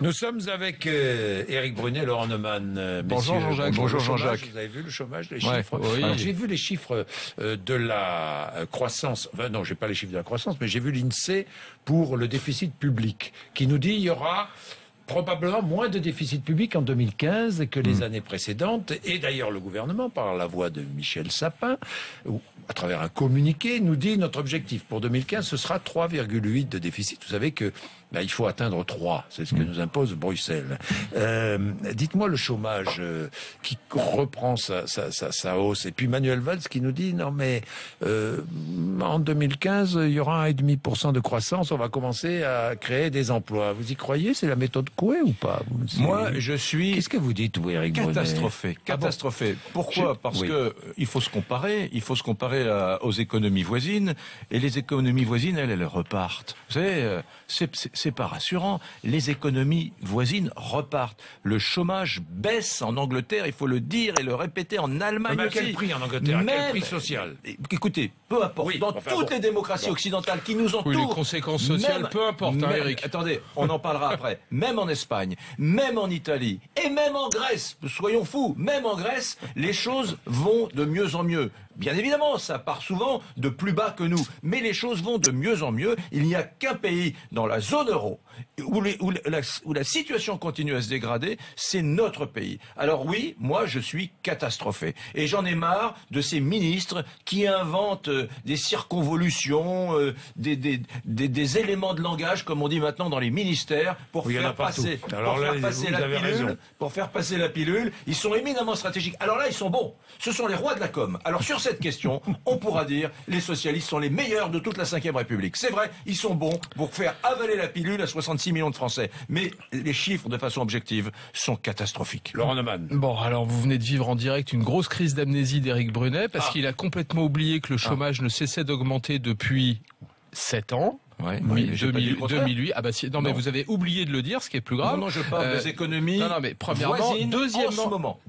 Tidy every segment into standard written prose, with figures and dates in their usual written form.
Nous sommes avec Éric Brunet, Laurent Neumann. Bonjour Jean-Jacques. Bonjour Jean-Jacques. Vous avez vu le chômage, les chiffres? Oui. J'ai vu les chiffres de la croissance. Enfin non, j'ai pas les chiffres de la croissance, mais j'ai vu l'INSEE pour le déficit public, qui nous dit il y aura probablement moins de déficit public en 2015 que les années précédentes. Et d'ailleurs, le gouvernement, par la voix de Michel Sapin, à travers un communiqué, nous dit notre objectif pour 2015, ce sera 3,8 de déficit. Vous savez que il faut atteindre 3, c'est ce que nous impose Bruxelles. Dites-moi le chômage qui reprend sa hausse. Et puis Manuel Valls qui nous dit non mais en 2015 il y aura 1,5% de croissance, on va commencer à créer des emplois. Vous y croyez? C'est la méthode Coué ou pas? Moi je suis... Qu'est-ce que vous dites, vous, Éric Brunet? Catastrophé. Pourquoi? Parce que il faut se comparer aux économies voisines, et les économies voisines elles repartent. Vous savez, c'est pas rassurant. Les économies voisines repartent. Le chômage baisse en Angleterre, il faut le dire et le répéter, en Allemagne mais à aussi. quel prix en Angleterre? À quel prix social? Écoutez, peu importe. Dans toutes les démocraties occidentales qui nous entourent. Oui, les conséquences sociales, peu importe, Éric. Attendez, on en parlera après. Même en Espagne, même en Italie, et même en Grèce, soyons fous, même en Grèce, les choses vont de mieux en mieux. Bien évidemment, ça part souvent de plus bas que nous, mais les choses vont de mieux en mieux. Il n'y a qu'un pays dans la zone euro où la situation continue à se dégrader, c'est notre pays. Alors oui, moi je suis catastrophé. Et j'en ai marre de ces ministres qui inventent des circonvolutions, des éléments de langage, comme on dit maintenant dans les ministères, pour faire passer la pilule. Ils sont éminemment stratégiques. Alors là, ils sont bons. Ce sont les rois de la com. Alors sur cette question, on pourra dire les socialistes sont les meilleurs de toute la Ve République. C'est vrai, ils sont bons pour faire avaler la pilule à 66 millions de Français. Mais les chiffres, de façon objective, sont catastrophiques. Laurent Neumann. Bon, alors vous venez de vivre en direct une grosse crise d'amnésie d'Éric Brunet, parce qu'il a complètement oublié que le chômage ne cessait d'augmenter depuis 7 ans. Ouais, oui, mais 2008. Ah bah si, non, mais vous avez oublié de le dire, ce qui est plus grave. Non, je parle des économies. Non, mais premièrement, deuxièmement, en ce moment.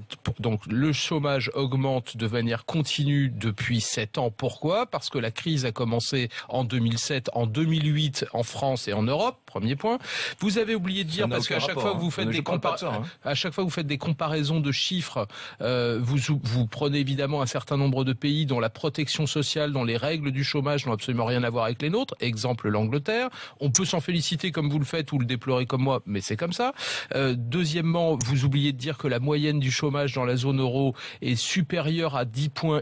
Donc le chômage augmente de manière continue depuis 7 ans. Pourquoi? Parce que la crise a commencé en 2007, en 2008 en France et en Europe. Premier point. Vous avez oublié de dire, parce qu'à chaque fois que vous faites à chaque fois que vous faites des comparaisons de chiffres, vous prenez évidemment un certain nombre de pays dont la protection sociale, dont les règles du chômage n'ont absolument rien à voir avec les nôtres. Exemple, l'Angleterre. On peut s'en féliciter comme vous le faites ou le déplorer comme moi, mais c'est comme ça. Deuxièmement, vous oubliez de dire que la moyenne du chômage dans la zone euro est supérieure à 10,5 points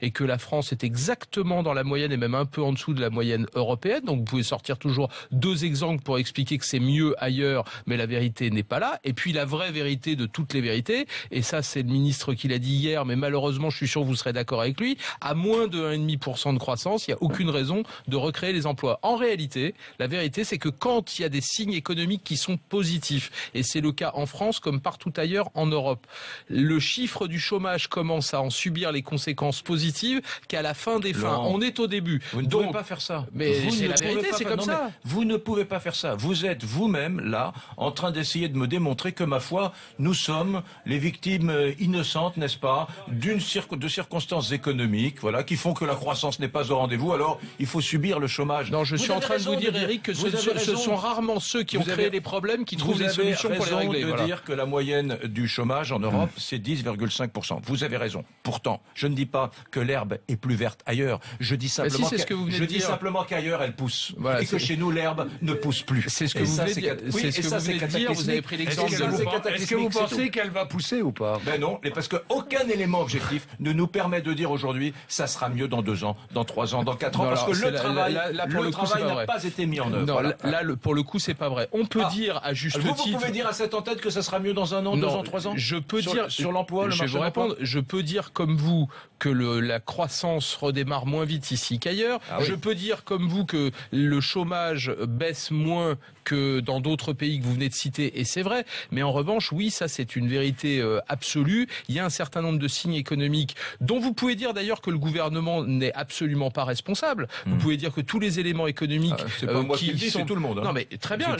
et que la France est exactement dans la moyenne et même un peu en dessous de la moyenne européenne. Donc vous pouvez sortir toujours 2 exemples pour expliquer que c'est mieux ailleurs, mais la vérité n'est pas là. Et puis la vraie vérité de toutes les vérités, et ça c'est le ministre qui l'a dit hier, mais malheureusement je suis sûr que vous serez d'accord avec lui, à moins de 1,5% de croissance, il n'y a aucune raison de recréer les emplois. En réalité, la vérité c'est que quand il y a des signes économiques qui sont positifs, et c'est le cas en France comme partout ailleurs en Europe, le chiffre du chômage commence à en subir les conséquences positives qu'à la fin des fins. On est au début. Vous ne pouvez pas faire ça. Mais c'est la vérité, c'est comme ça. Vous ne pouvez pas faire ça. Vous êtes vous-même là en train d'essayer de me démontrer que, ma foi, nous sommes les victimes innocentes, n'est-ce pas, de circonstances économiques, voilà, qui font que la croissance n'est pas au rendez-vous. Alors il faut subir le chômage. Non, je suis en train de vous dire, Éric, que ce sont rarement ceux qui ont créé les problèmes qui trouvent les solutions pour les régler. Vous avez raison de dire que la moyenne du chômage en Europe, c'est 10,5%. Vous avez raison. Pourtant, je ne dis pas que l'herbe est plus verte ailleurs. Je dis simplement qu'ailleurs elle pousse. Voilà, et que chez nous l'herbe ne pousse plus. C'est ce que vous venez de dire. Vous avez pris l'exemple de l'Europe. Est-ce que vous pensez qu'elle va pousser ou pas? Ben non, parce qu'aucun élément objectif ne nous permet de dire aujourd'hui ça sera mieux dans 2 ans, dans 3 ans, dans 4 ans, parce que le travail n'a pas été mis en œuvre. Non, là, pour le coup, c'est pas vrai. On peut dire à juste titre. Vous pouvez dire à cette entête que ça sera mieux dans 1 an, 2 ans, 3 ans. Je peux dire sur l'emploi, le marché de l'emploi. Je peux dire comme vous que la croissance redémarre moins vite ici qu'ailleurs. Je peux dire comme vous que le chômage baisse moins que dans d'autres pays que vous venez de citer, et c'est vrai. Mais en revanche, oui, ça c'est une vérité absolue. Il y a un certain nombre de signes économiques dont vous pouvez dire d'ailleurs que le gouvernement n'est absolument pas responsable. Vous pouvez dire que tous les éléments économiques économiques c'est pas moi qui le dis, c'est tout le monde. Hein. Non mais très bien,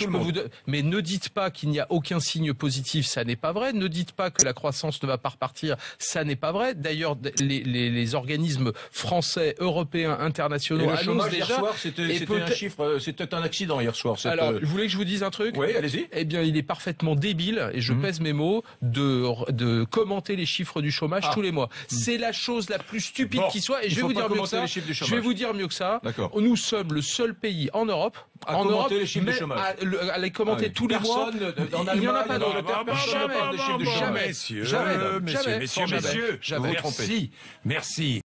mais ne dites pas qu'il n'y a aucun signe positif, ça n'est pas vrai. Ne dites pas que la croissance ne va pas repartir, ça n'est pas vrai. D'ailleurs, les organismes français, européens, internationaux annoncent déjà. Hier soir, c'était un accident hier soir. Alors, vous voulez que je vous dise un truc? Oui, allez-y. Eh bien, il est parfaitement débile, et je pèse mes mots, de commenter les chiffres du chômage tous les mois. C'est la chose la plus stupide qui soit, et je vais vous dire mieux que ça. Je vais vous dire mieux que ça. Nous sommes le seul pays en Europe à commenter les chiffres du chômage. À les commenter tous les mois. Il n'y en a pas d'autre. Jamais. Messieurs, merci. Merci.